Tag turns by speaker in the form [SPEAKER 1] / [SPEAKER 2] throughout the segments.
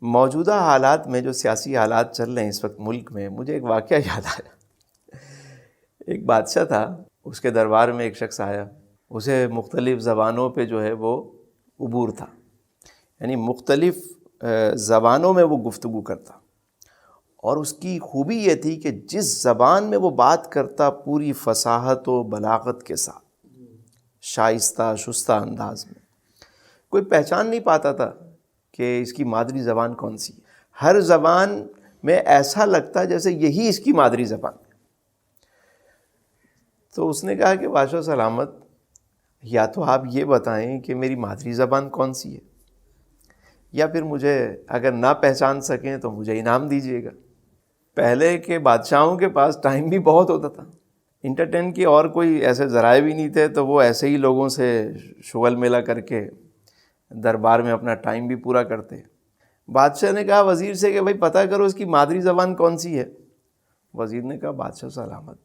[SPEAKER 1] موجودہ حالات میں جو سیاسی حالات چل رہے ہیں اس وقت ملک میں، مجھے ایک واقعہ یاد آیا۔ ایک بادشاہ تھا، اس کے دربار میں ایک شخص آیا، اسے مختلف زبانوں پہ جو ہے وہ عبور تھا، یعنی مختلف زبانوں میں وہ گفتگو کرتا، اور اس کی خوبی یہ تھی کہ جس زبان میں وہ بات کرتا پوری فصاحت و بلاغت کے ساتھ، شائستہ شستہ انداز میں، کوئی پہچان نہیں پاتا تھا کہ اس کی مادری زبان کون سی ہے۔ ہر زبان میں ایسا لگتا جیسے یہی اس کی مادری زبان ہے۔ تو اس نے کہا کہ بادشاہ سلامت، یا تو آپ یہ بتائیں کہ میری مادری زبان کون سی ہے، یا پھر مجھے اگر نہ پہچان سکیں تو مجھے انعام دیجیے گا۔ پہلے کے بادشاہوں کے پاس ٹائم بھی بہت ہوتا تھا، انٹرٹین کی اور کوئی ایسے ذرائع بھی نہیں تھے، تو وہ ایسے ہی لوگوں سے شغل میلہ کر کے دربار میں اپنا ٹائم بھی پورا کرتے۔ بادشاہ نے کہا وزیر سے کہ بھائی پتہ کرو اس کی مادری زبان کون سی ہے۔ وزیر نے کہا بادشاہ سلامت،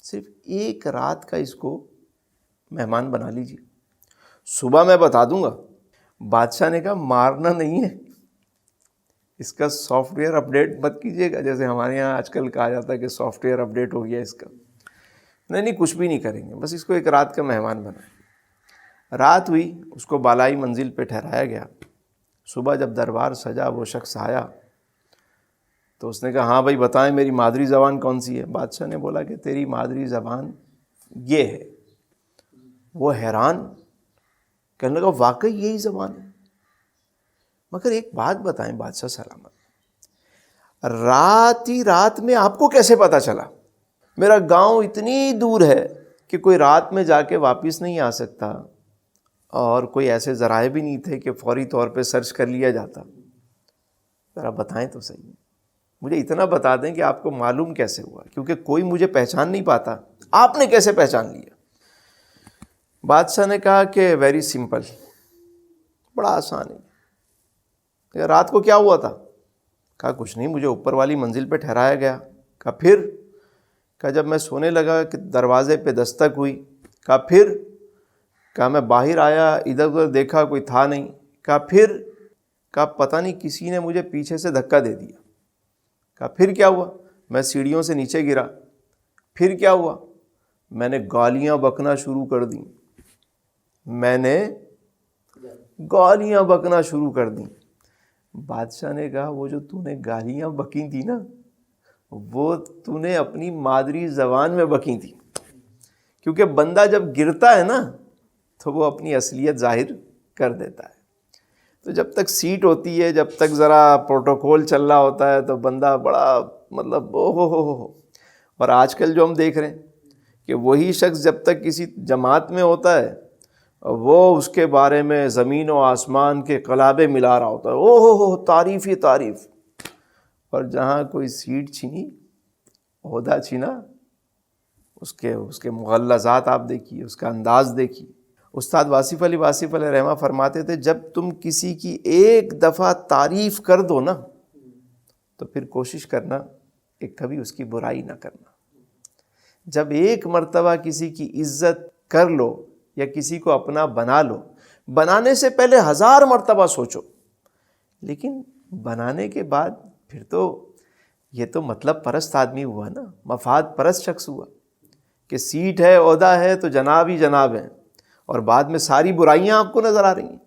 [SPEAKER 1] صرف ایک رات کا اس کو مہمان بنا لیجیے، صبح میں بتا دوں گا۔ بادشاہ نے کہا مارنا نہیں ہے، اس کا سافٹ ویئر اپڈیٹ مت کیجیے گا، جیسے ہمارے یہاں آج کل کہا جاتا ہے کہ سافٹ ویئر اپڈیٹ ہو گیا اس کا۔ نہیں کچھ بھی نہیں کریں گے، بس اس کو ایک رات کا مہمان بنائیں۔ رات ہوئی، اس کو بالائی منزل پہ ٹھہرایا گیا۔ صبح جب دربار سجا، وہ شخص آیا تو اس نے کہا ہاں بھائی بتائیں میری مادری زبان کون سی ہے۔ بادشاہ نے بولا کہ تیری مادری زبان یہ ہے۔ وہ حیران، کہنے لگا واقعی یہی زبان ہے، مگر ایک بات بتائیں بادشاہ سلامت، رات ہی رات میں آپ کو کیسے پتا چلا؟ میرا گاؤں اتنی دور ہے کہ کوئی رات میں جا کے واپس نہیں آ سکتا، اور کوئی ایسے ذرائع بھی نہیں تھے کہ فوری طور پہ سرچ کر لیا جاتا۔ ذرا بتائیں تو صحیح، مجھے اتنا بتا دیں کہ آپ کو معلوم کیسے ہوا، کیونکہ کوئی مجھے پہچان نہیں پاتا، آپ نے کیسے پہچان لیا؟ بادشاہ نے کہا کہ ویری سمپل، بڑا آسان ہے۔ رات کو کیا ہوا تھا؟ کہا کچھ نہیں، مجھے اوپر والی منزل پہ ٹھہرایا گیا۔ کہا پھر؟ کہا جب میں سونے لگا کہ دروازے پہ دستک ہوئی۔ کہا پھر؟ کہا میں باہر آیا، ادھر ادھر دیکھا، کوئی تھا نہیں۔ کہا پھر؟ کہا پتہ نہیں کسی نے مجھے پیچھے سے دھکا دے دیا۔ کہا پھر کیا ہوا؟ میں سیڑھیوں سے نیچے گرا۔ پھر کیا ہوا؟ میں نے گالیاں بکنا شروع کر دیں، میں نے گالیاں بکنا شروع کر دیں۔ بادشاہ نے کہا وہ جو تو نے گالیاں بکی تھی نا، وہ تو نے اپنی مادری زبان میں بکی تھی، کیونکہ بندہ جب گرتا ہے نا تو وہ اپنی اصلیت ظاہر کر دیتا ہے۔ تو جب تک سیٹ ہوتی ہے، جب تک ذرا پروٹوکول چل رہا ہوتا ہے، تو بندہ بڑا مطلب او ہو۔ اور آج کل جو ہم دیکھ رہے ہیں کہ وہی شخص جب تک کسی جماعت میں ہوتا ہے، وہ اس کے بارے میں زمین و آسمان کے قلابے ملا رہا ہوتا ہے، او ہو تعریف ہی تعریف۔ اور جہاں کوئی سیٹ چھینی، عہدہ چھینا، اس کے مغلظات آپ دیکھیے، اس کا انداز دیکھیے۔ استاد واصف علی رحمہ فرماتے تھے جب تم کسی کی ایک دفعہ تعریف کر دو نا، تو پھر کوشش کرنا کہ کبھی اس کی برائی نہ کرنا۔ جب ایک مرتبہ کسی کی عزت کر لو یا کسی کو اپنا بنا لو، بنانے سے پہلے 1000 مرتبہ سوچو، لیکن بنانے کے بعد پھر تو یہ تو مطلب پرست آدمی ہوا نا، مفاد پرست شخص ہوا کہ سیٹ ہے، عہدہ ہے تو جناب ہی جناب ہیں، اور بعد میں ساری برائیاں آپ کو نظر آ رہی ہیں۔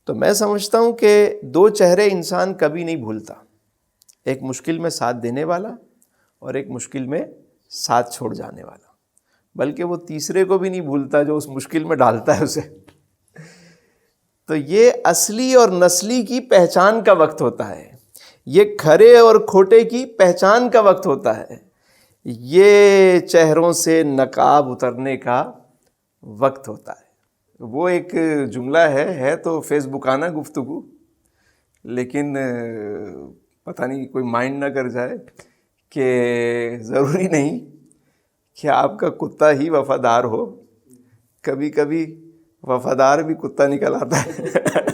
[SPEAKER 1] تو میں سمجھتا ہوں کہ 2 چہرے انسان کبھی نہیں بھولتا، ایک مشکل میں ساتھ دینے والا اور ایک مشکل میں ساتھ چھوڑ جانے والا، بلکہ وہ تیسرے کو بھی نہیں بھولتا جو اس مشکل میں ڈالتا ہے اسے۔ تو یہ اصلی اور نسلی کی پہچان کا وقت ہوتا ہے، یہ کھرے اور کھوٹے کی پہچان کا وقت ہوتا ہے، یہ چہروں سے نقاب اترنے کا وقت ہوتا ہے۔ وہ ایک جملہ ہے تو فیس بکانہ گفتگو، لیکن پتہ نہیں کوئی مائنڈ نہ کر جائے کہ ضروری نہیں کہ آپ کا کتا ہی وفادار ہو، کبھی کبھی وفادار بھی کتا نکل آتا ہے۔